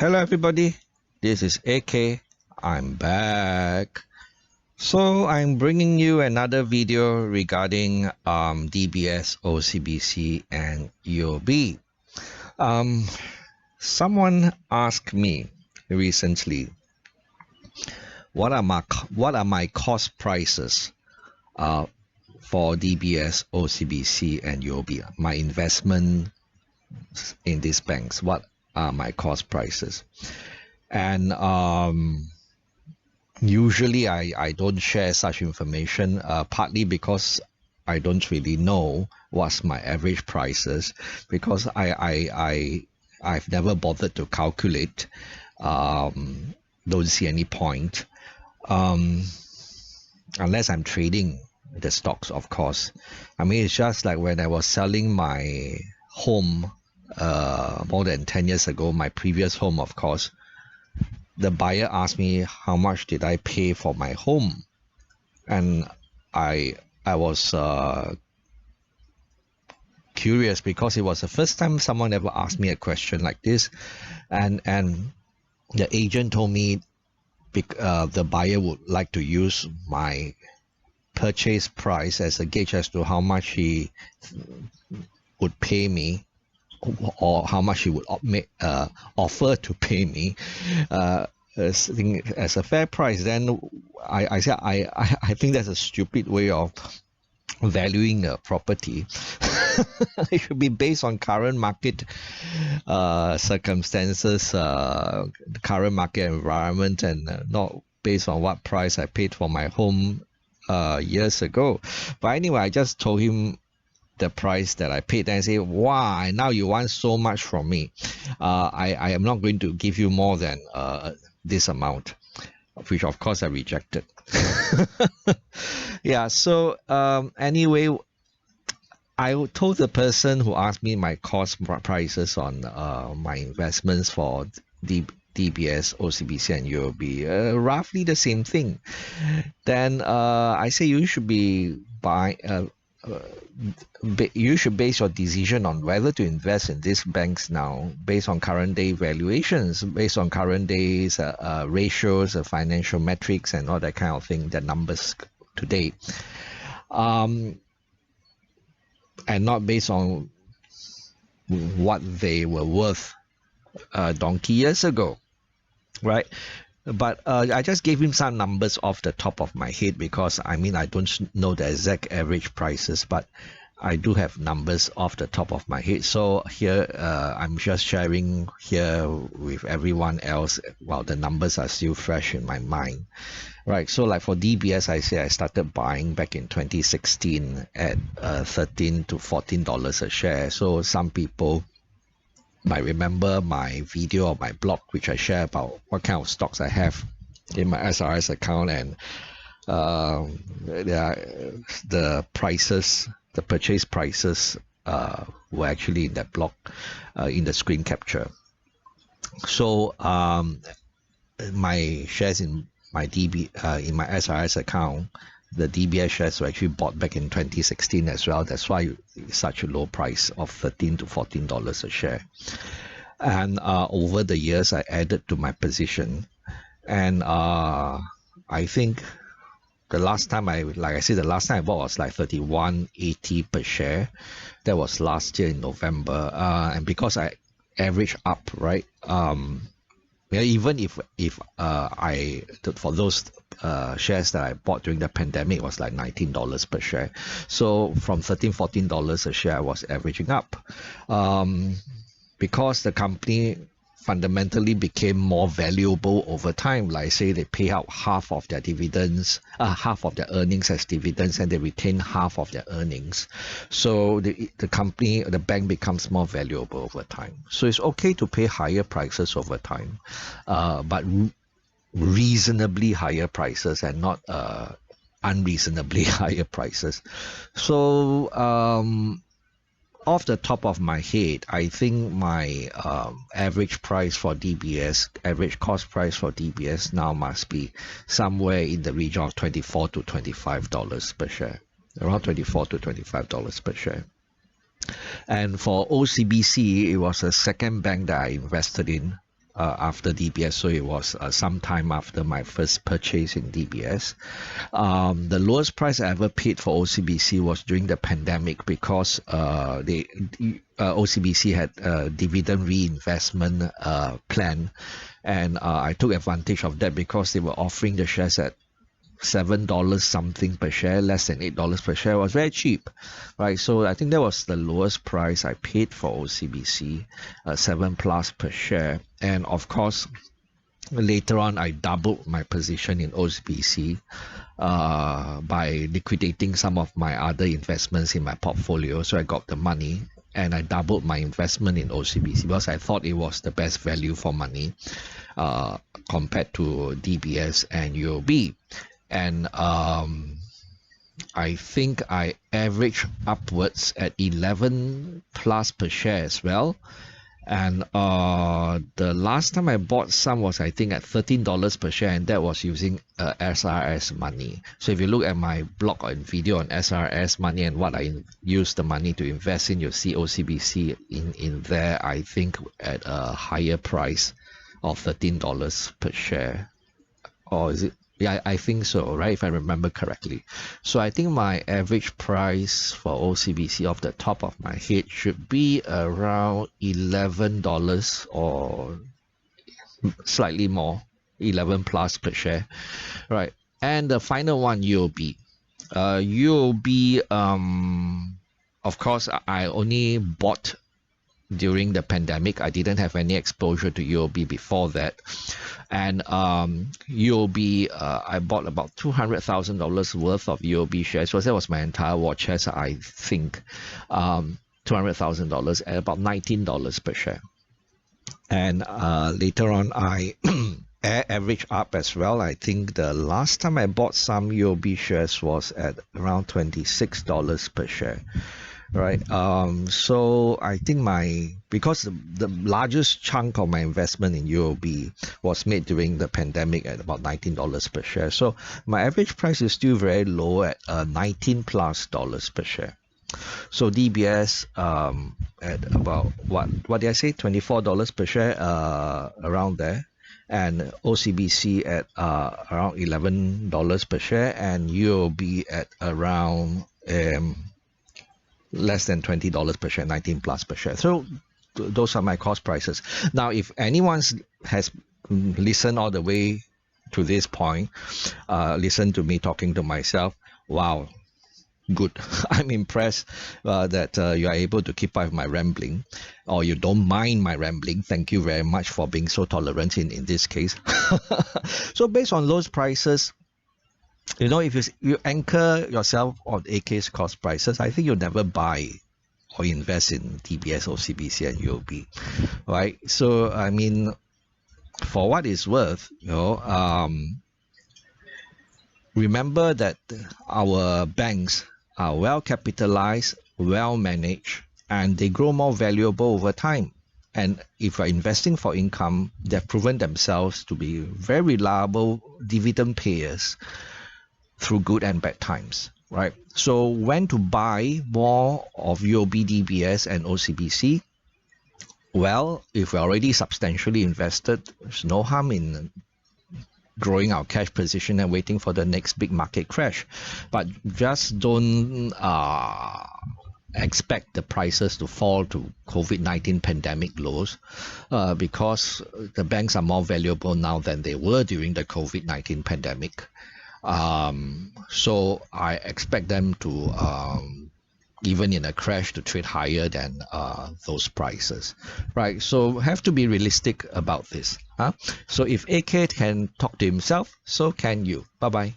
Hello everybody, this is AK. I'm back. So I'm bringing you another video regarding DBS, OCBC and UOB. Someone asked me recently, what are my cost prices for DBS, OCBC and UOB? My investment in these banks, what are my cost prices? And usually I don't share such information, partly because I don't really know what's my average prices, because I've never bothered to calculate. Don't see any point unless I'm trading the stocks, of course. I mean, it's just like when I was selling my home more than 10 years ago, my previous home, of course. The buyer asked me how much did I pay for my home, and I was curious because it was the first time someone ever asked me a question like this, and the agent told me the buyer would like to use my purchase price as a gauge as to how much he would pay me, or how much he would offer to pay me as a fair price. Then I said I think that's a stupid way of valuing a property. It should be based on current market circumstances, the current market environment, and not based on what price I paid for my home years ago. But anyway, I just told him the price that I paid, and I say, wow, now you want so much from me. I am not going to give you more than this amount, which of course I rejected. Yeah, so anyway, I told the person who asked me my cost prices on my investments for DBS, OCBC and UOB, roughly the same thing. Then I say you should be you should base your decision on whether to invest in these banks now based on current day valuations, based on current days ratios, financial metrics, and all that kind of thing, the numbers today, and not based on what they were worth donkey years ago, right? But I just gave him some numbers off the top of my head, because I mean, I don't know the exact average prices, but I do have numbers off the top of my head. So here I'm just sharing here with everyone else while the numbers are still fresh in my mind, right? So like for DBS, I say I started buying back in 2016 at $13 to $14 a share. So some people might remember my video or my blog, which I share about what kind of stocks I have in my SRS account, and the prices, the purchase prices were actually in that blog, in the screen capture. So my shares in my in my SRS account, the DBS shares were actually bought back in 2016 as well. That's why it's such a low price of $13 to $14 a share. And over the years, I added to my position. And I think the last time I bought was like $31.80 per share. That was last year in November. And because I average up, right? Even if for those shares that I bought during the pandemic, it was like $19 per share. So from $13, $14 a share, I was averaging up. Because the company fundamentally became more valuable over time. Like say they pay out half of their dividends, half of their earnings as dividends, and they retain half of their earnings. So the company, the bank becomes more valuable over time. So it's okay to pay higher prices over time, but reasonably higher prices, and not unreasonably higher prices. So off the top of my head, I think my average price for DBS, average cost price for DBS now must be somewhere in the region of $24 to $25 per share, around $24 to $25 per share. And for OCBC, it was a second bank that I invested in after DBS, so it was some time after my first purchase in DBS. The lowest price I ever paid for OCBC was during the pandemic, because OCBC had a dividend reinvestment plan, and I took advantage of that because they were offering the shares at $7 something per share, less than $8 per share. It was very cheap, right? So I think that was the lowest price I paid for OCBC, 7+ per share. And of course, later on, I doubled my position in OCBC by liquidating some of my other investments in my portfolio. So I got the money and I doubled my investment in OCBC because I thought it was the best value for money compared to DBS and UOB. And I think I averaged upwards at 11+ per share as well. And the last time I bought some was, I think, at $13 per share, and that was using SRS money. So if you look at my blog or video on SRS money and what I use the money to invest in, you'll see OCBC in there, I think, at a higher price of $13 per share. Or is it? Yeah, I think so, right? If I remember correctly. So I think my average price for OCBC off the top of my head should be around $11 or slightly more, 11+ per share, right? And the final one, UOB. UOB, of course, I only bought during the pandemic. I didn't have any exposure to UOB before that. And UOB, I bought about $200,000 worth of UOB shares. So that was my entire war chest, I think. $200,000 at about $19 per share. And later on, I average up as well. I think the last time I bought some UOB shares was at around $26 per share. Right. So I think because the largest chunk of my investment in UOB was made during the pandemic at about $19 per share. So my average price is still very low at $19+ per share. So DBS at about what did I say? $24 per share, around there. And OCBC at around $11 per share, and UOB at around less than $20 per share, 19+ per share. So those are my cost prices. Now, if anyone has listened all the way to this point, listen to me talking to myself, wow, good. I'm impressed that you are able to keep up with my rambling, or you don't mind my rambling. Thank you very much for being so tolerant in this case. So based on those prices, you know, if you anchor yourself on AK's cost prices, I think you'll never buy or invest in DBS, OCBC, and UOB, right? So, I mean, for what it's worth, you know, remember that our banks are well capitalized, well managed, and they grow more valuable over time. And if you're investing for income, they've proven themselves to be very reliable dividend payers through good and bad times, right? So when to buy more of UOB, DBS, and OCBC? Well, if we're already substantially invested, there's no harm in growing our cash position and waiting for the next big market crash. But just don't expect the prices to fall to COVID-19 pandemic lows, because the banks are more valuable now than they were during the COVID-19 pandemic. So I expect them to, even in a crash, to trade higher than those prices, right? So have to be realistic about this. So if AK can talk to himself, so can you. Bye-bye.